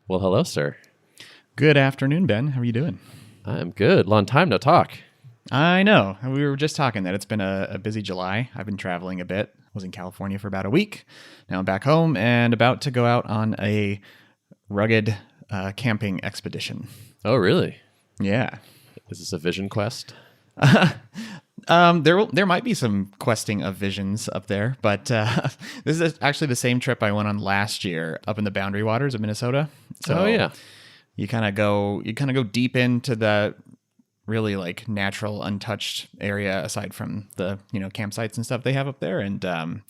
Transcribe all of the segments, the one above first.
Well, hello, sir. Good afternoon, Ben. How are you doing? I'm good. Long time no talk. I know. We were just talking that it's been a busy July. I've been traveling a bit. Was in California for about a week. Now I'm back home and about to go out on a rugged camping expedition. Oh, really? Yeah. Is this a vision quest? There might be some questing of visions up there, but this is actually the same trip I went on last year up in the Boundary Waters of Minnesota. So Oh, yeah. you kind of go deep into the really like natural, untouched area aside from the campsites and stuff they have up there, and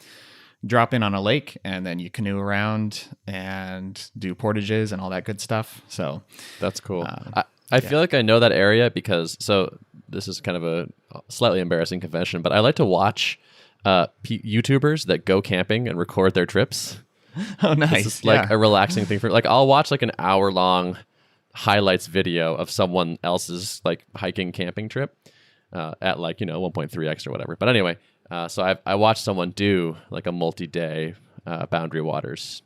drop in on a lake, and then you canoe around and do portages and all that good stuff. So That's cool. I feel like I know that area because, so this is kind of a slightly embarrassing confession, but I like to watch YouTubers that go camping and record their trips. Oh, nice. It's like a relaxing thing for, like, I'll watch like an hour-long highlights video of someone else's like hiking camping trip at like 1.3x or whatever. But anyway, so I watched someone do like a multi-day Boundary Waters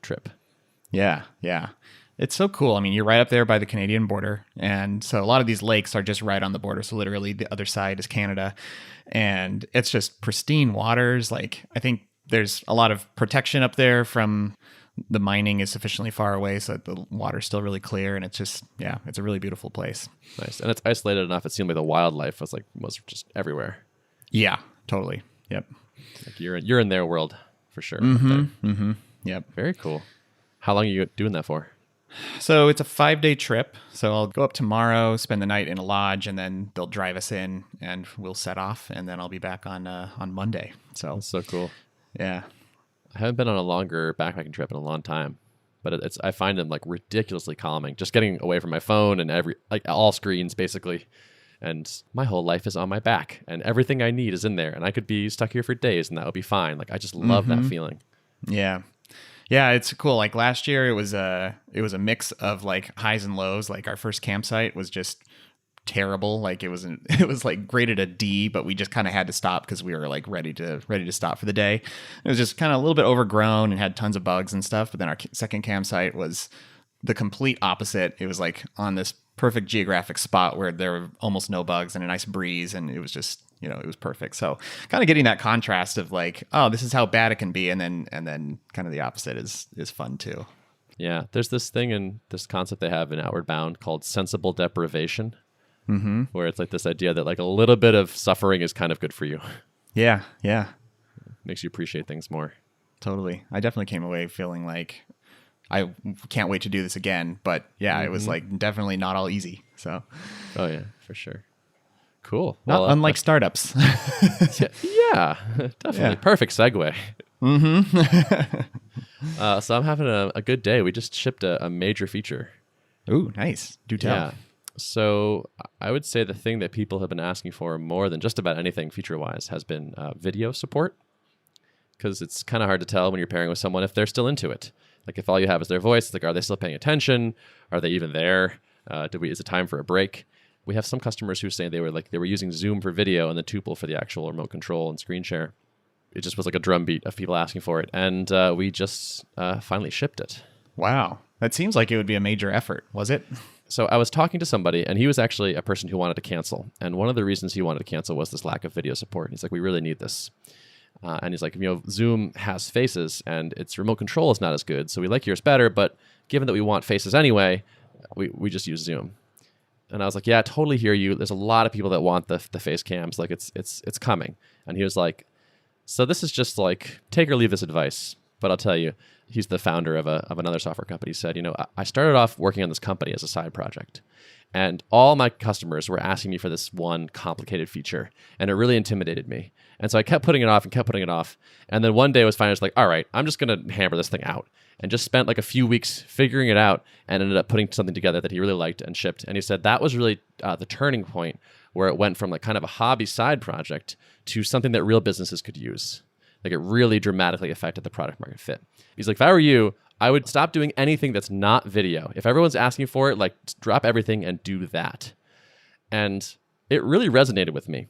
trip. Yeah. It's so cool. I mean, you're right up there by the Canadian border. And so a lot of these lakes are just right on the border. So literally the other side is Canada. And it's just pristine waters. Like, I think there's a lot of protection up there from the mining is sufficiently far away so that the water's still really clear. And it's just, it's a really beautiful place. Nice. And it's isolated enough. It seemed like the wildlife was just everywhere. Yeah, totally. Yep. Like you're in their world for sure. Yep. Very cool. How long are you doing that for? So it's a 5-day trip. So I'll go up tomorrow, spend the night in a lodge, and then they'll drive us in, and we'll set off, and then I'll be back on Monday. So That's so cool. yeah, I haven't been on a longer backpacking trip in a long time, but I find them like ridiculously calming. Just getting away from my phone and all screens basically, and my whole life is on my back, and everything I need is in there, and I could be stuck here for days, and that would be fine. Like I just love that feeling. Yeah, it's cool. Like last year, it was a mix of like highs and lows. Like our first campsite was just terrible. Like it was like graded a D, but we just kind of had to stop because we were like ready to stop for the day. It was just kind of a little bit overgrown and had tons of bugs and stuff. But then our second campsite was the complete opposite. It was like on this perfect geographic spot where there were almost no bugs and a nice breeze, and it was just it was perfect. So kind of getting that contrast of like, oh, this is how bad it can be, and then kind of the opposite is fun too. Yeah, there's this thing in this concept they have in Outward Bound called sensible deprivation, where it's like this idea that like a little bit of suffering is kind of good for you. Yeah. Makes you appreciate things more. Totally. I definitely came away feeling like I can't wait to do this again. But yeah, it was like definitely not all easy. So. Oh yeah, for sure. Cool. Not unlike startups. Yeah, definitely. Yeah. Perfect segue. So I'm having a good day. We just shipped a major feature. Ooh, nice. Do tell. Yeah. So I would say the thing that people have been asking for more than just about anything feature-wise has been video support, because it's kind of hard to tell when you're pairing with someone if they're still into it. Like if all you have is their voice, like are they still paying attention? Are they even there? Is it time for a break? We have some customers who say they were using Zoom for video and the Tuple for the actual remote control and screen share. It just was like a drumbeat of people asking for it, and we just finally shipped it. Wow, that seems like it would be a major effort. Was it? So I was talking to somebody, and he was actually a person who wanted to cancel. And one of the reasons he wanted to cancel was this lack of video support. He's like, we really need this. And he's like, Zoom has faces, and its remote control is not as good. So we like yours better, but given that we want faces anyway, we just use Zoom. And I was like, yeah, I totally hear you. There's a lot of people that want the face cams. Like it's coming. And he was like, so this is just like take or leave this advice. But I'll tell you, he's the founder of another software company. He said, I started off working on this company as a side project, and all my customers were asking me for this one complicated feature, and it really intimidated me. And so I kept putting it off and kept putting it off. And then one day I was finally just like, all right, I'm just going to hammer this thing out. And just spent like a few weeks figuring it out and ended up putting something together that he really liked and shipped. And he said that was really the turning point where it went from like kind of a hobby side project to something that real businesses could use. Like it really dramatically affected the product market fit. He's like, if I were you, I would stop doing anything that's not video. If everyone's asking for it, like drop everything and do that. And it really resonated with me.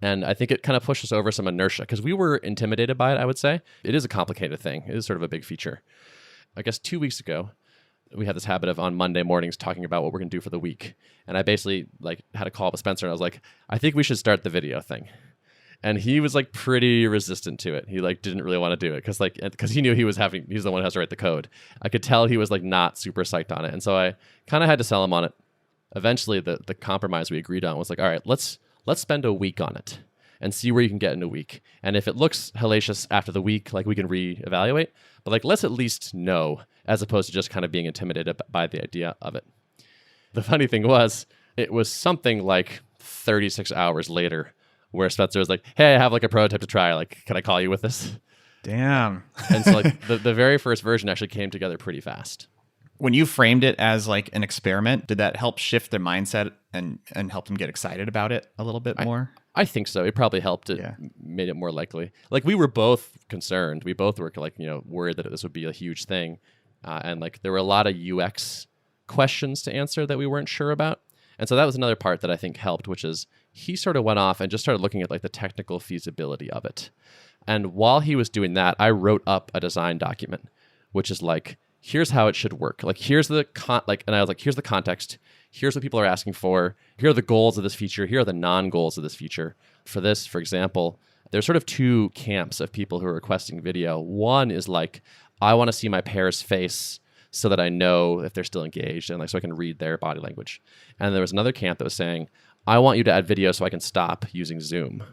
And I think it kind of pushed us over some inertia because we were intimidated by it, I would say. It is a complicated thing. It is sort of a big feature. I guess 2 weeks ago, we have this habit of on Monday mornings talking about what we're going to do for the week. And I basically like had a call with Spencer and I was like, I think we should start the video thing. And he was like pretty resistant to it. He like didn't really want to do it because he knew he's the one who has to write the code. I could tell he was like not super psyched on it. And so I kind of had to sell him on it. Eventually the compromise we agreed on was like, all right, let's spend a week on it and see where you can get in a week. And if it looks hellacious after the week, like we can reevaluate, but like let's at least know, as opposed to just kind of being intimidated by the idea of it. The funny thing was, it was something like 36 hours later where Spencer was like, hey, I have like a prototype to try. Like, can I call you with this? Damn. And so like the very first version actually came together pretty fast. When you framed it as like an experiment, did that help shift their mindset and help them get excited about it a little bit more? I think so. It probably helped. It made it more likely. Like we were both concerned. We both were like, worried that this would be a huge thing. And like there were a lot of UX questions to answer that we weren't sure about. And so that was another part that I think helped, which is he sort of went off and just started looking at like the technical feasibility of it. And while he was doing that, I wrote up a design document, which is like, here's how it should work. Like, here's the and I was like, here's the context. Here's what people are asking for. Here are the goals of this feature. Here are the non-goals of this feature. For this, for example, there's sort of two camps of people who are requesting video. One is like, I want to see my pair's face so that I know if they're still engaged and like so I can read their body language. And there was another camp that was saying, I want you to add video so I can stop using Zoom.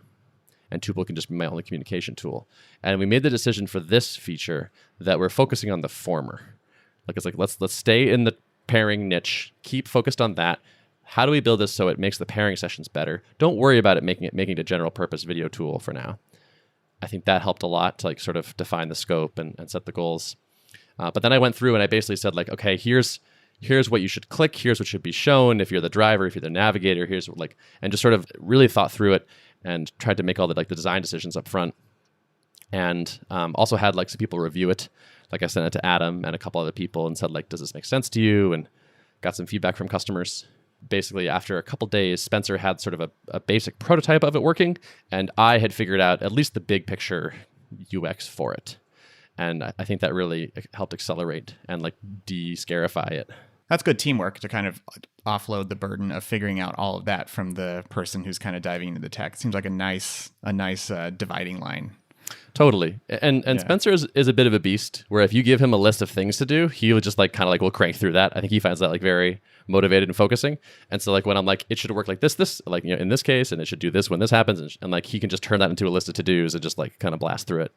And Tuple can just be my only communication tool. And we made the decision for this feature that we're focusing on the former. Like it's like let's stay in the pairing niche, keep focused on that. How do we build this so it makes the pairing sessions better? Don't worry about it making it a general purpose video tool for now. I think that helped a lot to like sort of define the scope and set the goals. But then I went through and I basically said like, okay, here's what you should click, here's what should be shown if you're the driver, if you're the navigator, here's what like, and just sort of really thought through it and tried to make all the like the design decisions up front. And also had like some people review it. Like I sent it to Adam and a couple other people and said like, does this make sense to you? And got some feedback from customers. Basically, after a couple days, Spencer had sort of a basic prototype of it working, and I had figured out at least the big picture UX for it. And I think that really helped accelerate and like de-scarify it. That's good teamwork to kind of offload the burden of figuring out all of that from the person who's kind of diving into the tech. It seems like a nice dividing line. Totally. And Spencer is a bit of a beast where if you give him a list of things to do, he would just like kind of like will crank through that. I think he finds that like very motivated and focusing. And so like when I'm like, it should work like this, like, in this case, and it should do this when this happens. And like, he can just turn that into a list of to-dos and just like kind of blast through it.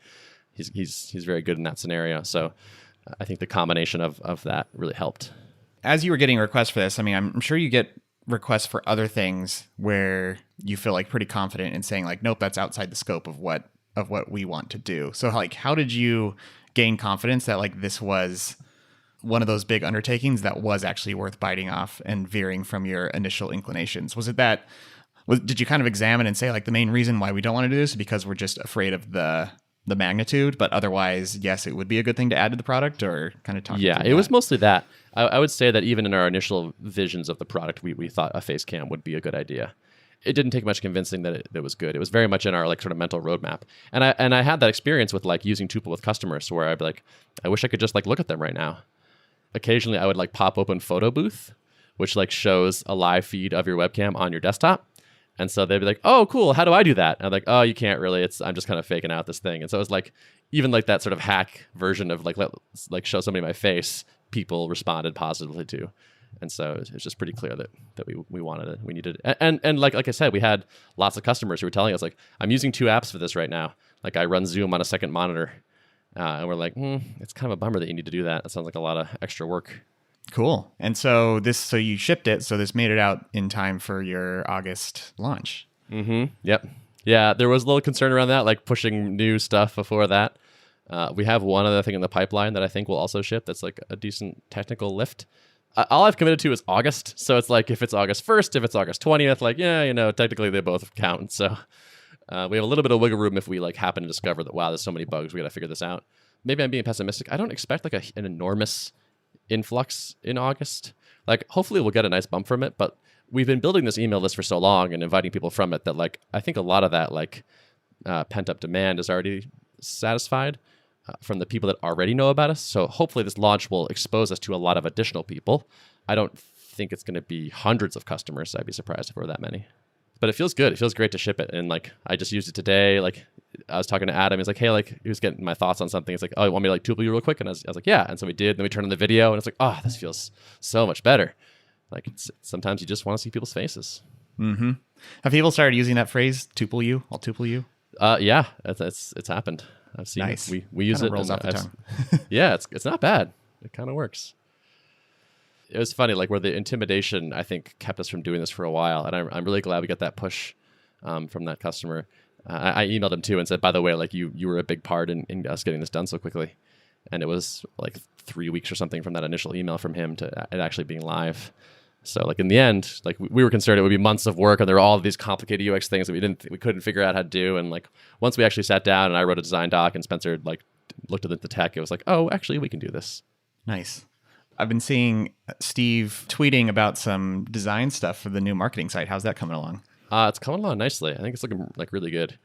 He's very good in that scenario. So I think the combination of that really helped. As you were getting requests for this, I mean, I'm sure you get requests for other things where you feel like pretty confident in saying like, nope, that's outside the scope of what we want to do. So like, how did you gain confidence that like this was one of those big undertakings that was actually worth biting off and veering from your initial inclinations? Was it did you kind of examine and say like the main reason why we don't want to do this is because we're just afraid of the magnitude, but otherwise, yes, it would be a good thing to add to the product, or kind of talk? Yeah, it was mostly that. I would say that even in our initial visions of the product, we thought a face cam would be a good idea. It didn't take much convincing that it was good. It was very much in our like sort of mental roadmap. And I had that experience with like using Tuple with customers where I'd be like, I wish I could just like look at them right now. Occasionally I would like pop open Photo Booth, which like shows a live feed of your webcam on your desktop. And so they'd be like, oh, cool. How do I do that? And I'm like, oh, you can't really. I'm just kind of faking out this thing. And so it was like, even like that sort of hack version of like show somebody my face, people responded positively to. And so it was just pretty clear that we wanted it. We needed it. And like I said, we had lots of customers who were telling us like, I'm using 2 apps for this right now. Like I run Zoom on a second monitor. And we're like, it's kind of a bummer that you need to do that. That sounds like a lot of extra work. Cool. And so you shipped it. So this made it out in time for your August launch. Mm-hmm. Yep. Yeah. There was a little concern around that, like pushing new stuff before that. We have one other thing in the pipeline that I think will also ship. That's like a decent technical lift. All I've committed to is August. So it's like, if it's August 1st, if it's August 20th, like, yeah, technically they both count. So we have a little bit of wiggle room if we like happen to discover that, wow, there's so many bugs, we got to figure this out. Maybe I'm being pessimistic. I don't expect like an enormous influx in August. Like hopefully we'll get a nice bump from it, but we've been building this email list for so long and inviting people from it that like I think a lot of that like pent up demand is already satisfied. from the people that already know about us. So hopefully this launch will expose us to a lot of additional people. I don't think it's going to be hundreds of customers. I'd be surprised if there were that many. But it feels good. It feels great to ship it. And like, I just used it today. Like, I was talking to Adam. He's like, hey, like, he was getting my thoughts on something. He's like, oh, you want me to like Tuple you real quick? And I was like, yeah. And so we did. Then we turned on the video and it's like, oh, this feels so much better. Like, sometimes you just want to see people's faces. Mm-hmm. Have people started using that phrase, Tuple you? I'll Tuple you? Yeah, it's happened. I've seen nice. it. We use Kinda it. rolls off the tongue. Yeah, it's not bad. It kind of works. It was funny, like where the intimidation, I think, kept us from doing this for a while. And I'm really glad we got that push from that customer. I emailed him too and said, by the way, like you were a big part in us getting this done so quickly. And it was like 3 weeks or something from that initial email from him to it actually being live. So like in the end, like we were concerned it would be months of work and there were all of these complicated UX things that we couldn't figure out how to do. And like once we actually sat down and I wrote a design doc and Spencer like looked at the tech, it was like, oh, actually we can do this. Nice. I've been seeing Steve tweeting about some design stuff for the new marketing site. How's that coming along? It's coming along nicely. I think it's looking like really good.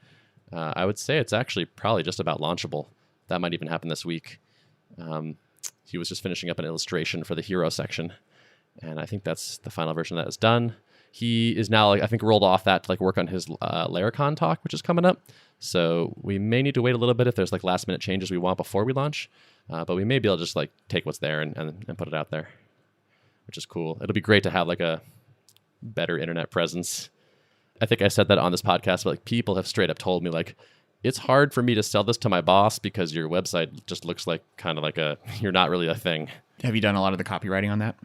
I would say it's actually probably just about launchable. That might even happen this week. He was just finishing up an illustration for the hero section. And I think that's the final version of that is done. He is now, like, I think, rolled off that to like work on his LayerCon talk, which is coming up. So we may need to wait a little bit if there's like last minute changes we want before we launch. But we may be able to just like take what's there and put it out there, which is cool. It'll be great to have like a better internet presence. I think I said that on this podcast, but like people have straight up told me like, it's hard for me to sell this to my boss because your website just looks like kind of like you're not really a thing. Have you done a lot of the copywriting on that?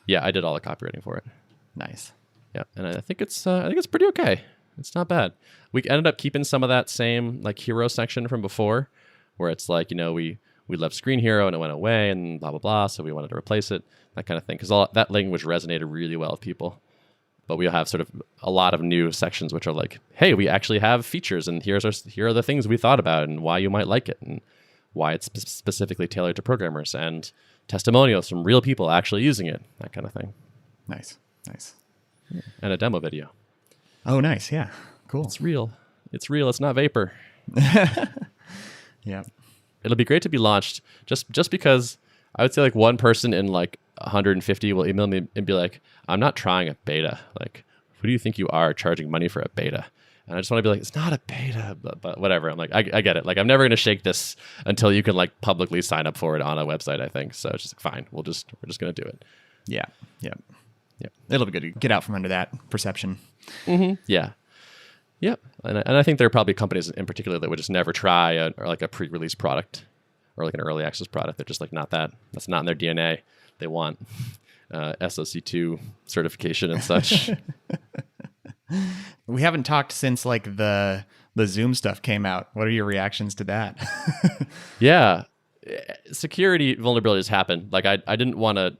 Yeah, I did all the copywriting for it. Nice. Yeah, and I think it's pretty okay. It's not bad. We ended up keeping some of that same like hero section from before, where it's like, you know, we left Screen Hero and it went away and blah blah blah, so we wanted to replace it, that kind of thing, because that language resonated really well with people. But we have sort of a lot of new sections which are like, hey, we actually have features, and here are the things we thought about and why you might like it and why it's specifically tailored to programmers, and testimonials from real people actually using it, that kind of thing. Nice. Yeah. And a demo video. Oh, nice. Yeah. Cool. It's real. It's not vapor. Yeah. It'll be great to be launched just because I would say like one person in like 150 will email me and be like, I'm not trying a beta. Like, who do you think you are charging money for a beta? And I just want to be like, it's not a beta, but whatever. I'm like, I get it. Like, I'm never going to shake this until you can like publicly sign up for it on a website, I think. So it's just like, fine. We're just going to do it. Yeah. It'll be good to get out from under that perception. Mm-hmm. Yeah. Yep. And I think there are probably companies in particular that would just never try a pre-release product or like an early access product. They're just like, that's not in their DNA. They want SOC2 certification and such. We haven't talked since like the Zoom stuff came out. What are your reactions to that? Yeah. Security vulnerabilities happen. Like I didn't want to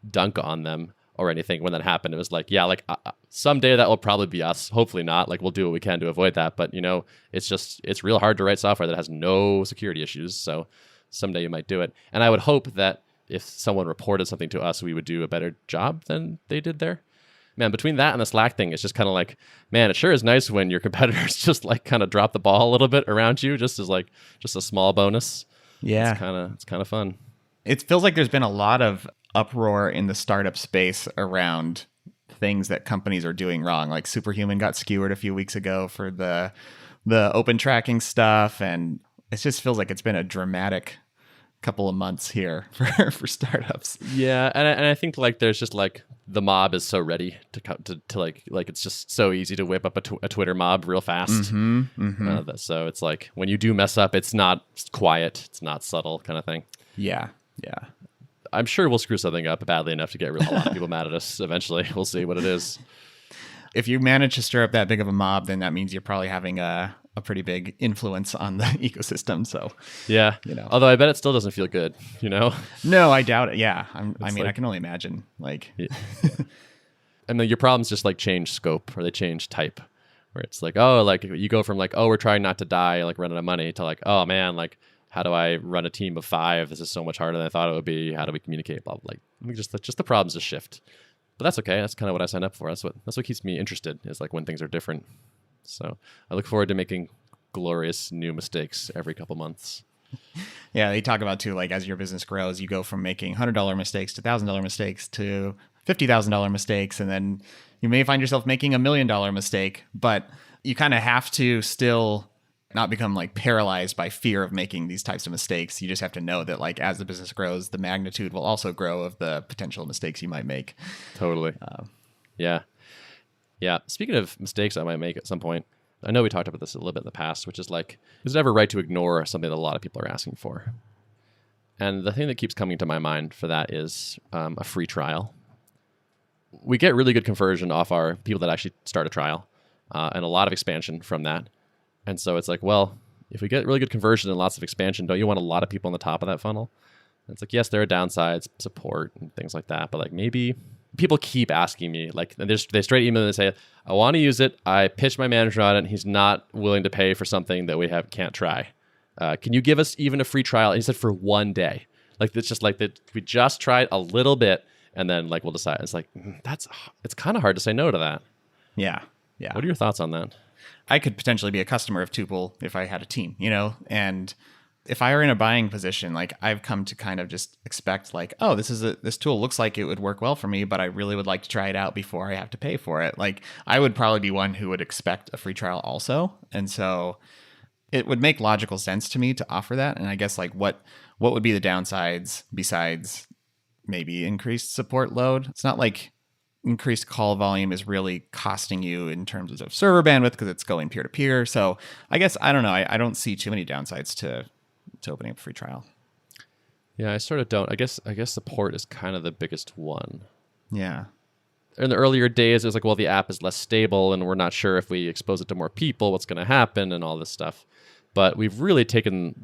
dunk on them or anything when that happened. It was like, yeah, like someday that will probably be us. Hopefully not. Like we'll do what we can to avoid that. But you know, it's real hard to write software that has no security issues. So someday you might do it. And I would hope that if someone reported something to us, we would do a better job than they did there. Man, between that and the Slack thing, it's just kind of like, man, it sure is nice when your competitors just like kind of drop the ball a little bit around you, just as like just a small bonus. Yeah, it's kind of fun. It feels like there's been a lot of uproar in the startup space around things that companies are doing wrong. Like Superhuman got skewered a few weeks ago for the open tracking stuff, and it just feels like it's been a dramatic couple of months here for startups. Yeah, and I think like there's just like the mob is so ready to like it's just so easy to whip up a Twitter mob real fast. So it's like when you do mess up, it's not quiet, it's not subtle kind of thing. Yeah. I'm sure we'll screw something up badly enough to get a lot of people mad at us eventually. We'll see what it is. If you manage to stir up that big of a mob, then that means you're probably having a pretty big influence on the ecosystem. So yeah, you know. Although I bet it still doesn't feel good, you know? No, I doubt it. Yeah. I can only imagine like, yeah. And then your problems just like change scope or they change type, where it's like, oh, like you go from like, oh, we're trying not to die, like running out of money, to like, oh man, like how do I run a team of 5? This is so much harder than I thought it would be. How do we communicate? Blah, blah. Like just the problems just shift. But that's okay. That's kind of what I signed up for. That's what keeps me interested, is like when things are different. So I look forward to making glorious new mistakes every couple months. Yeah, they talk about too, like as your business grows, you go from making $100 mistakes to $1,000 mistakes to $50,000 mistakes, and then you may find yourself making $1,000,000 mistake. But you kind of have to still not become like paralyzed by fear of making these types of mistakes. You just have to know that like as the business grows, the magnitude will also grow of the potential mistakes you might make. Totally. Yeah. Yeah. Speaking of mistakes I might make at some point, I know we talked about this a little bit in the past, which is like, is it ever right to ignore something that a lot of people are asking for? And the thing that keeps coming to my mind for that is a free trial. We get really good conversion off our people that actually start a trial and a lot of expansion from that. And so it's like, well, if we get really good conversion and lots of expansion, don't you want a lot of people on the top of that funnel? And it's like, yes, there are downsides, support and things like that. But like maybe people keep asking me, like they straight email and say, I want to use it. I pitched my manager on it and he's not willing to pay for something that we can't try. Can you give us even a free trial? And he said for 1 day. Like it's just like that we just tried a little bit and then like we'll decide. It's like it's kind of hard to say no to that. Yeah. Yeah. What are your thoughts on that? I could potentially be a customer of Tuple if I had a team, and if I were in a buying position, like I've come to kind of just expect like, oh, this tool looks like it would work well for me, but I really would like to try it out before I have to pay for it. Like I would probably be one who would expect a free trial also. And so it would make logical sense to me to offer that. And I guess like what would be the downsides besides maybe increased support load? It's not like increased call volume is really costing you in terms of server bandwidth because it's going peer to peer. So I guess, I don't know. I don't see too many downsides to opening up a free trial. Yeah, I sort of don't. I guess support is kind of the biggest one. Yeah. In the earlier days, it was like, well, the app is less stable and we're not sure if we expose it to more people, what's going to happen and all this stuff. But we've really taken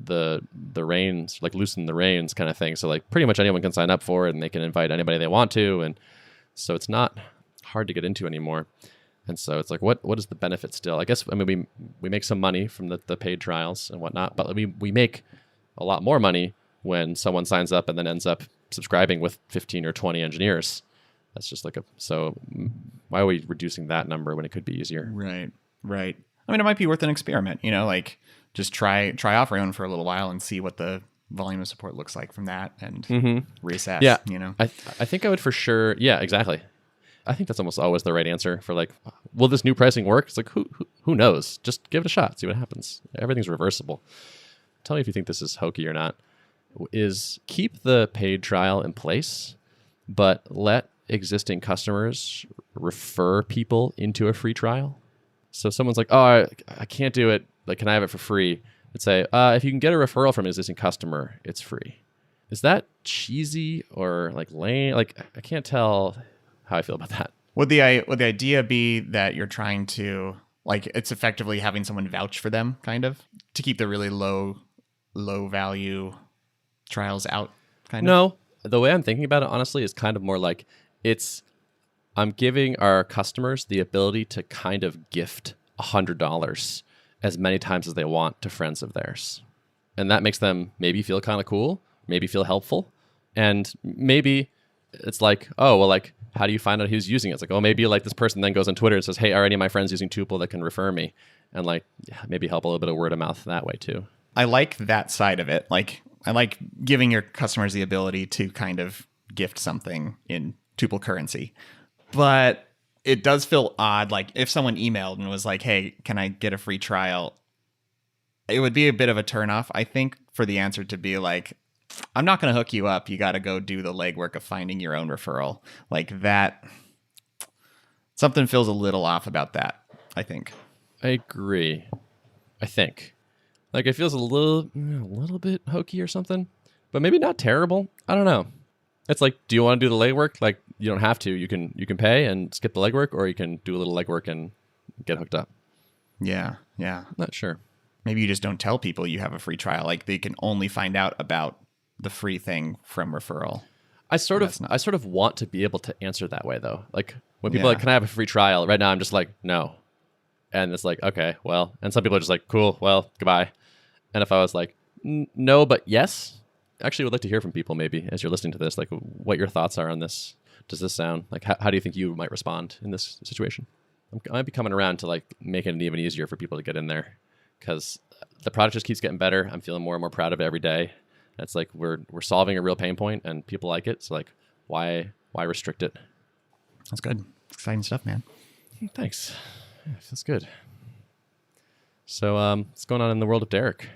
the reins, like loosened the reins kind of thing. So like pretty much anyone can sign up for it and they can invite anybody they want to. And so it's not hard to get into anymore. And so it's like, what is the benefit still? I guess, I mean, we make some money from the paid trials and whatnot, but we make a lot more money when someone signs up and then ends up subscribing with 15 or 20 engineers. That's just like so why are we reducing that number when it could be easier? Right. I mean, it might be worth an experiment, like just try offering one for a little while and see what the volume of support looks like from that and reassess, Yeah. I think I would for sure. Yeah, exactly. I think that's almost always the right answer for like, will this new pricing work? It's like, who knows? Just give it a shot. See what happens. Everything's reversible. Tell me if you think this is hokey or not. Is keep the paid trial in place, but let existing customers refer people into a free trial. So someone's like, oh, I can't do it. Like, can I have it for free? I'd say, if you can get a referral from an existing customer, it's free. Is that cheesy or like lame? Like, I can't tell how I feel about that. Would the idea be that you're trying to, like, it's effectively having someone vouch for them, kind of, to keep the really low value trials out, kind of? No, the way I'm thinking about it, honestly, is kind of more like I'm giving our customers the ability to kind of gift $100 as many times as they want to friends of theirs. And that makes them maybe feel kind of cool, maybe feel helpful. And maybe it's like, oh, well, like, how do you find out who's using it? It's like, oh, maybe like this person then goes on Twitter and says, hey, are any of my friends using Tuple that can refer me? And like, maybe help a little bit of word of mouth that way too. I like that side of it. Like, I like giving your customers the ability to kind of gift something in Tuple currency. But it does feel odd. Like if someone emailed and was like, hey, can I get a free trial? It would be a bit of a turnoff, I think, for the answer to be like, I'm not going to hook you up. You got to go do the legwork of finding your own referral. Like that, something feels a little off about that, I think. I agree. I think. Like it feels a little bit hokey or something, but maybe not terrible. I don't know. It's like, do you want to do the legwork? Like you don't have to. You can pay and skip the legwork, or you can do a little legwork and get hooked up. Yeah. Not sure. Maybe you just don't tell people you have a free trial. Like they can only find out about the free thing from referral. I sort of want to be able to answer that way though. Like when people are like, can I have a free trial? Right now I'm just like, no. And it's like, okay, well, and some people are just like, cool, well, goodbye. And if I was like, no, but yes, actually would like to hear from people maybe as you're listening to this, like what your thoughts are on this. Does this sound like, how do you think you might respond in this situation? I might be coming around to like making it even easier for people to get in there. Because the product just keeps getting better. I'm feeling more and more proud of it every day. It's like we're solving a real pain point and people like it. So like, why restrict it? That's good. Exciting stuff, man. Thanks. Yeah, feels good. So what's going on in the world of Derrick?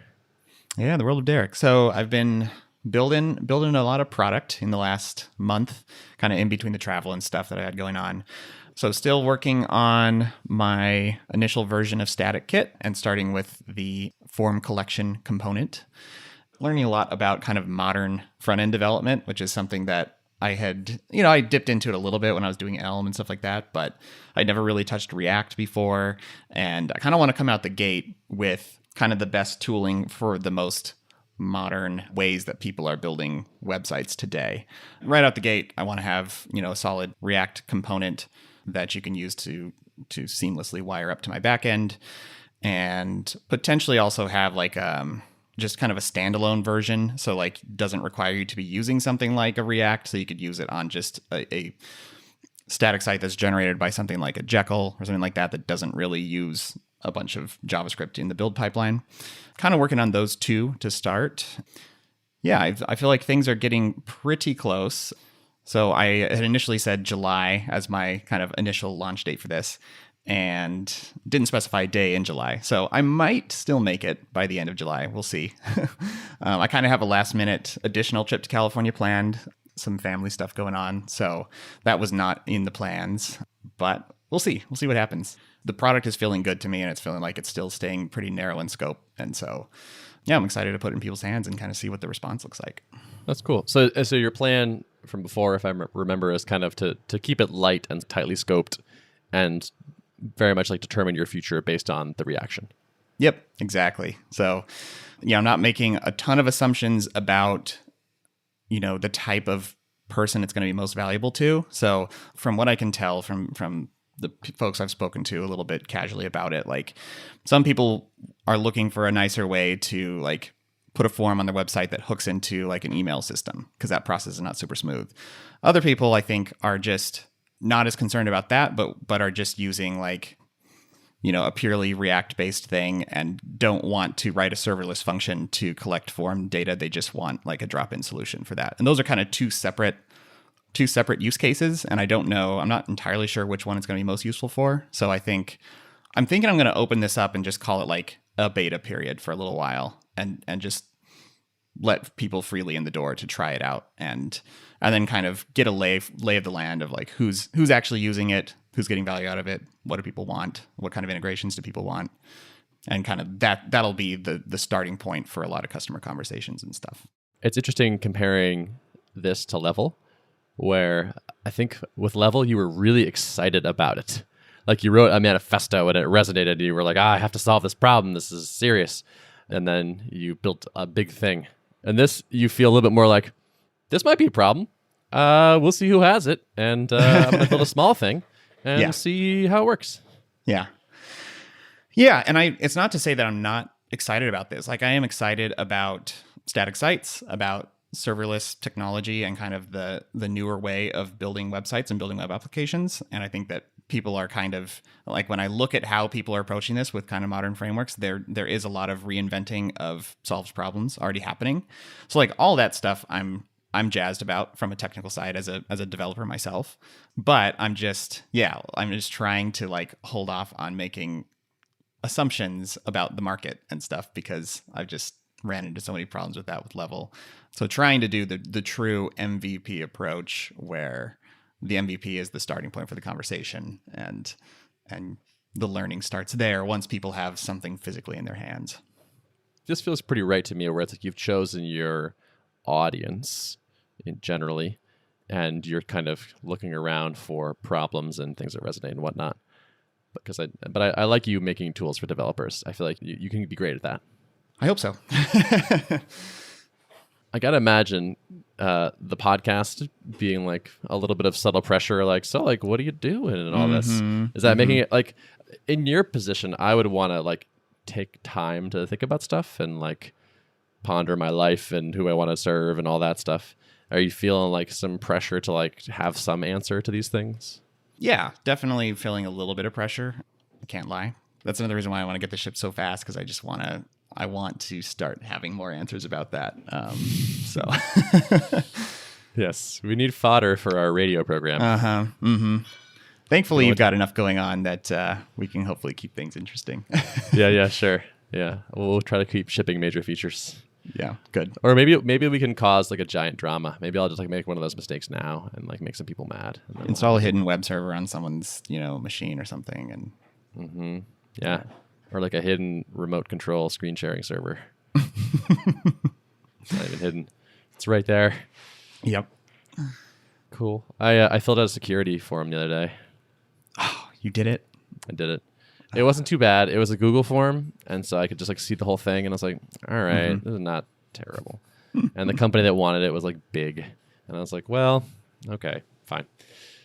Yeah, the world of Derrick. So I've been building a lot of product in the last month, kind of in between the travel and stuff that I had going on. So still working on my initial version of Static Kit and starting with the form collection component. Learning a lot about kind of modern front-end development, which is something that I had, I dipped into it a little bit when I was doing Elm and stuff like that, but I never really touched React before. And I kind of want to come out the gate with kind of the best tooling for the most modern ways that people are building websites today. Right out the gate, I want to have, a solid React component that you can use to seamlessly wire up to my backend, and potentially also have like just kind of a standalone version. So like doesn't require you to be using something like a React. So you could use it on just a static site that's generated by something like a Jekyll or something like that doesn't really use a bunch of JavaScript in the build pipeline. Kind of working on those two to start. Yeah, I feel like things are getting pretty close. So I had initially said July as my kind of initial launch date for this, and didn't specify a day in July. So I might still make it by the end of July. We'll see. I kind of have a last minute additional trip to California planned, some family stuff going on. So that was not in the plans, but we'll see. We'll see what happens. The product is feeling good to me, and it's feeling like it's still staying pretty narrow in scope. And so, yeah, I'm excited to put it in people's hands and kind of see what the response looks like. That's cool. So your plan from before, if I remember, is kind of to keep it light and tightly scoped and very much like determine your future based on the reaction. Yep, exactly. So, I'm not making a ton of assumptions about, the type of person it's going to be most valuable to. So from what I can tell from the folks I've spoken to a little bit casually about it, like some people are looking for a nicer way to like put a form on their website that hooks into like an email system, because that process is not super smooth. Other people, I think, are just not as concerned about that, but are just using like, a purely React-based thing and don't want to write a serverless function to collect form data. They just want like a drop-in solution for that. And those are kind of two separate use cases. And I don't know, I'm not entirely sure which one it's going to be most useful for. So I'm thinking I'm going to open this up and just call it like a beta period for a little while and just let people freely in the door to try it out and then kind of get a lay of the land of like who's actually using it, who's getting value out of it, what do people want, what kind of integrations do people want, and kind of that'll be the starting point for a lot of customer conversations and stuff. It's interesting comparing this to Level, where I think with Level you were really excited about it. Like you wrote a manifesto and it resonated and you were like, I have to solve this problem, this is serious. And then you built a big thing. And this, you feel a little bit more like, this might be a problem. We'll see who has it. And I'm going to build a small thing and see how it works. Yeah. Yeah. And it's not to say that I'm not excited about this. Like I am excited about static sites, about serverless technology and kind of the newer way of building websites and building web applications. And I think that people are kind of like, when I look at how people are approaching this with kind of modern frameworks, there is a lot of reinventing of solved problems already happening. So like all that stuff I'm jazzed about from a technical side as a developer myself. But I'm just trying to like hold off on making assumptions about the market and stuff, because I've just ran into so many problems with that with Level. So trying to do the true MVP approach where the MVP is the starting point for the conversation and the learning starts there once people have something physically in their hands. This feels pretty right to me, where it's like you've chosen your audience generally, and you're kind of looking around for problems and things that resonate and whatnot. But I like you making tools for developers. I feel like you can be great at that. I hope so. I gotta imagine the podcast being like a little bit of subtle pressure, like, so like, what are you doing and all this? Is that making it like, in your position, I would want to like take time to think about stuff and like ponder my life and who I want to serve and all that stuff. Are you feeling like some pressure to like have some answer to these things? Yeah, definitely feeling a little bit of pressure. I can't lie. That's another reason why I want to get the ship so fast, because I I want to start having more answers about that. So Yes, we need fodder for our radio program. Thankfully, you've got enough going on that we can hopefully keep things interesting. Yeah, sure. Yeah, we'll try to keep shipping major features. Yeah, good. Or maybe we can cause like a giant drama. Maybe I'll just like make one of those mistakes now and like make some people mad. Install a hidden web server on someone's machine or something, and yeah, or like a hidden remote control screen sharing server. It's not even hidden; it's right there. Yep. Cool. I filled out a security form the other day. Oh, you did it? I did it. It wasn't too bad. It was a Google form, and so I could just like see the whole thing, and I was like, all right, this is not terrible. And the company that wanted it was like big, and I was like, well, okay, fine.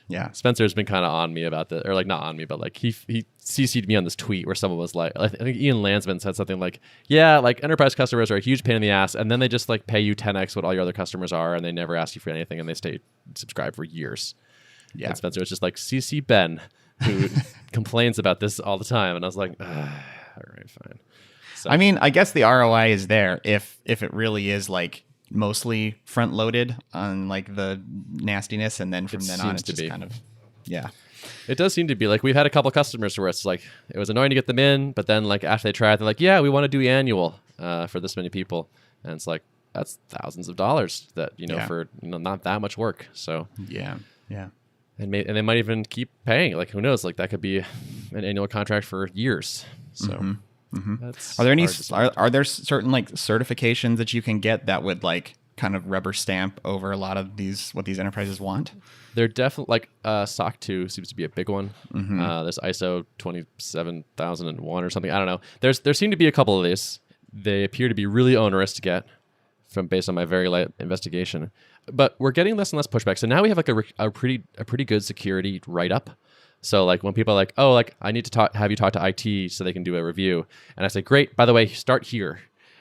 Yeah. Spencer's been kind of on me about this, or like not on me, but like he CC'd me on this tweet where someone was like, I think Ian Landsman said something like, yeah, like enterprise customers are a huge pain in the ass, and then they just like pay you 10x what all your other customers are, and they never ask you for anything, and they stay subscribed for years. Yeah. And Spencer was just like, CC Ben, who complains about this all the time, and I was like, all right, fine. So, I mean, I guess the ROI is there if it really is like mostly front loaded on like the nastiness, and then from then on it's just kind of it does seem to be like we've had a couple customers where it's like it was annoying to get them in, but then like after they try it, they're like, yeah, we want to do annual for this many people, and it's like that's thousands of dollars that for not that much work. So yeah. And they might even keep paying. Like, who knows? Like, that could be an annual contract for years. So, are there certain like certifications that you can get that would like kind of rubber stamp over a lot of what these enterprises want? They're definitely like SOC 2 seems to be a big one. There's ISO 27001 or something. I don't know. There seem to be a couple of these. They appear to be really onerous to get based on my very light investigation. But we're getting less and less pushback. So now we have like a pretty good security write-up. So like when people are like, oh, like I need to have you talk to IT so they can do a review, and I say, great. By the way, start here,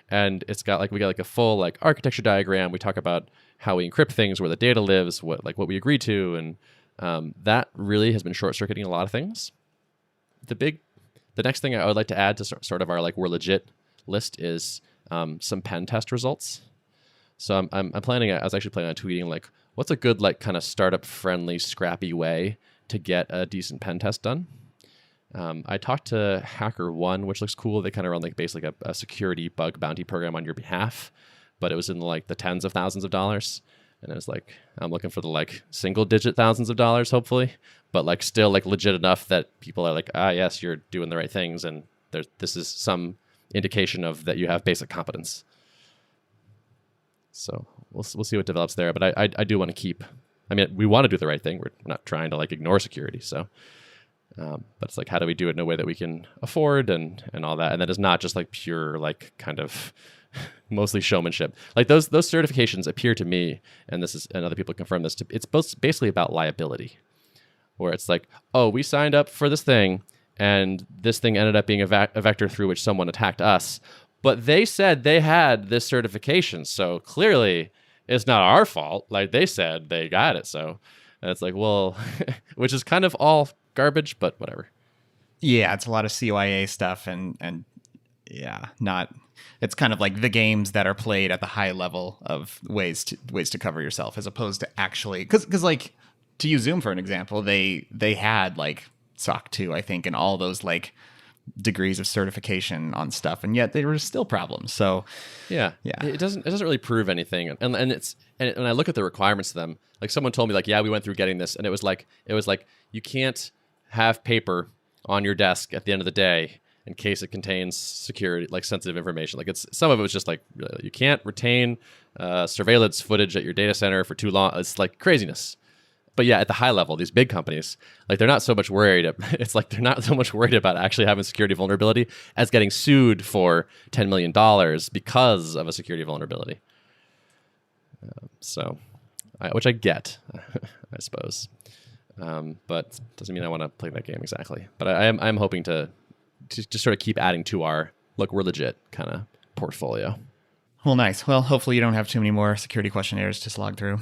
and it's got like we got like a full like architecture diagram. We talk about how we encrypt things, where the data lives, what we agree to, and that really has been short-circuiting a lot of things. The next thing I would like to add to sort of our like we're legit list is some pen test results. So I was actually planning on tweeting like, what's a good like kind of startup friendly, scrappy way to get a decent pen test done? I talked to HackerOne, which looks cool. They kind of run like basically a security bug bounty program on your behalf, but it was in like the tens of thousands of dollars. And it was like, I'm looking for the like single digit thousands of dollars, hopefully, but like still like legit enough that people are like, yes, you're doing the right things, and this is some indication of that you have basic competence. So we'll see what develops there. But I do want to keep. I mean, we want to do the right thing. We're not trying to like ignore security. So, but it's like, how do we do it in a way that we can afford and all that, and that is not just like pure like kind of mostly showmanship. Like those certifications appear to me, and other people confirm this. It's basically about liability, where it's like, oh, we signed up for this thing, and this thing ended up being a vector through which someone attacked us. But they said they had this certification, so clearly it's not our fault. Like they said they got it, so and it's like, well, which is kind of all garbage, but whatever. Yeah, it's a lot of CYA stuff, and yeah, not. It's kind of like the games that are played at the high level of ways to cover yourself, as opposed to actually because like to use Zoom for an example, they had like SOC 2, I think, and all those like degrees of certification on stuff, and yet there were still problems. So yeah, it doesn't really prove anything. And I look at the requirements to them. Like someone told me like, yeah, we went through getting this, and it was like you can't have paper on your desk at the end of the day in case it contains security, like sensitive information. Like some of it was just like, you can't retain surveillance footage at your data center for too long. It's like craziness. But yeah, at the high level, these big companies, like they're not so much worried. It's like they're not so much worried about actually having security vulnerability as getting sued for $10 million because of a security vulnerability. Which I get, I suppose. But doesn't mean I want to play that game exactly. But I'm hoping to just sort of keep adding to our, look, we're legit kind of portfolio. Well, nice. Well, hopefully you don't have too many more security questionnaires to slog through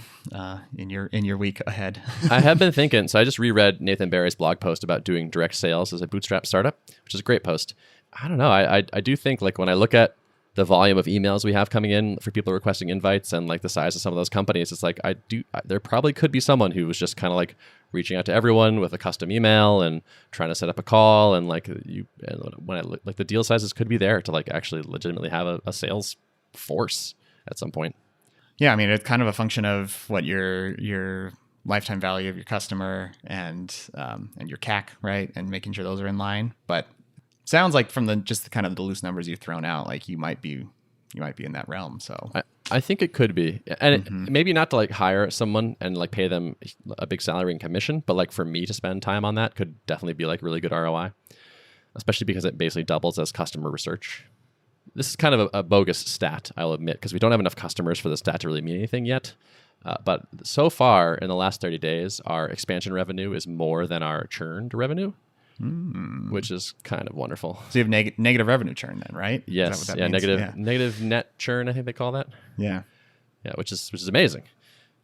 in your week ahead. I have been thinking. So I just reread Nathan Barry's blog post about doing direct sales as a bootstrap startup, which is a great post. I don't know. I do think like when I look at the volume of emails we have coming in for people requesting invites and like the size of some of those companies, it's like there probably could be someone who was just kind of like reaching out to everyone with a custom email and trying to set up a call, and like like the deal sizes could be there to like actually legitimately have a sales force at some point. Yeah, I mean, it's kind of a function of what your lifetime value of your customer and your CAC, right, and making sure those are in line. But sounds like from the kind of the loose numbers you've thrown out, like you might be in that realm. So I think it could be, and maybe not to like hire someone and like pay them a big salary and commission, but like for me to spend time on that could definitely be like really good ROI, especially because it basically doubles as customer research. This is kind of a bogus stat, I'll admit, because we don't have enough customers for the stat to really mean anything yet. But so far in the last 30 days, our expansion revenue is more than our churned revenue. Which is kind of wonderful. So you have negative revenue churn then, right? Yes. Yeah. Means? Negative net churn, I think they call that. Yeah. Yeah. Which is amazing.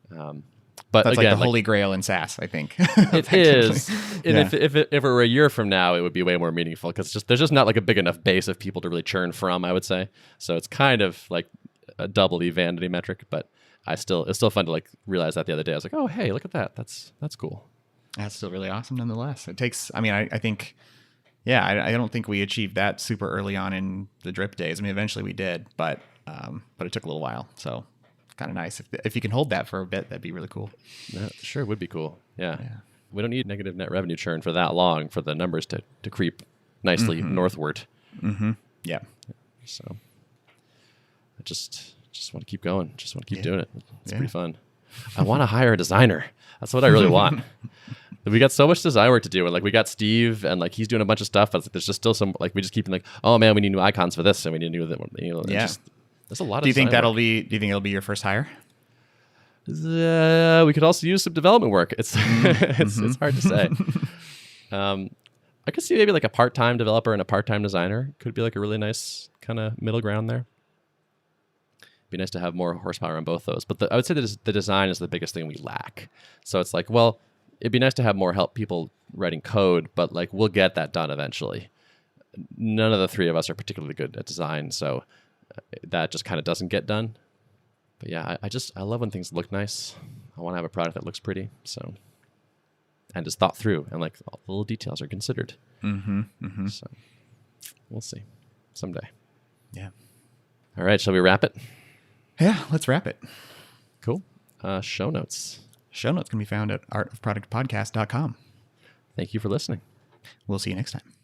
But that's again, like the holy grail in SaaS, I think. It is. And if it were a year from now, it would be way more meaningful because there's just not like a big enough base of people to really churn from, I would say. So it's kind of like a doubly vanity metric, but it's still fun to like realize that the other day. I was like, oh, hey, look at that. That's cool. That's still really awesome nonetheless. It takes, I mean, I think, yeah, I don't think we achieved that super early on in the drip days. I mean, eventually we did, but it took a little while. So kind of nice. If you can hold that for a bit, that'd be really cool. Yeah, sure would be cool. Yeah. We don't need negative net revenue churn for that long for the numbers to creep nicely northward. Yeah. So I just want to keep going. Just want to keep doing it. It's pretty fun. I want to hire a designer. That's what I really want. We got so much design work to do, and like we got Steve, and like he's doing a bunch of stuff. But there's just still some like we just keep like, oh man, we need new icons for this, and we need new that. There's a lot. Do you think it'll be your first hire? We could also use some development work. It's it's hard to say. I could see maybe like a part-time developer and a part-time designer could be like a really nice kind of middle ground there. Be nice to have more horsepower on both those, but I would say that the design is the biggest thing we lack. So it's like, well, it'd be nice to have more help people writing code, but like we'll get that done eventually. None of the three of us are particularly good at design, so that just kind of doesn't get done. But yeah, I love when things look nice. I want to have a product that looks pretty, so and is thought through, and like all the little details are considered. So we'll see someday. Yeah. All right, shall we wrap it? Yeah, let's wrap it. Cool. Show notes. Show notes can be found at artofproductpodcast.com. Thank you for listening. We'll see you next time.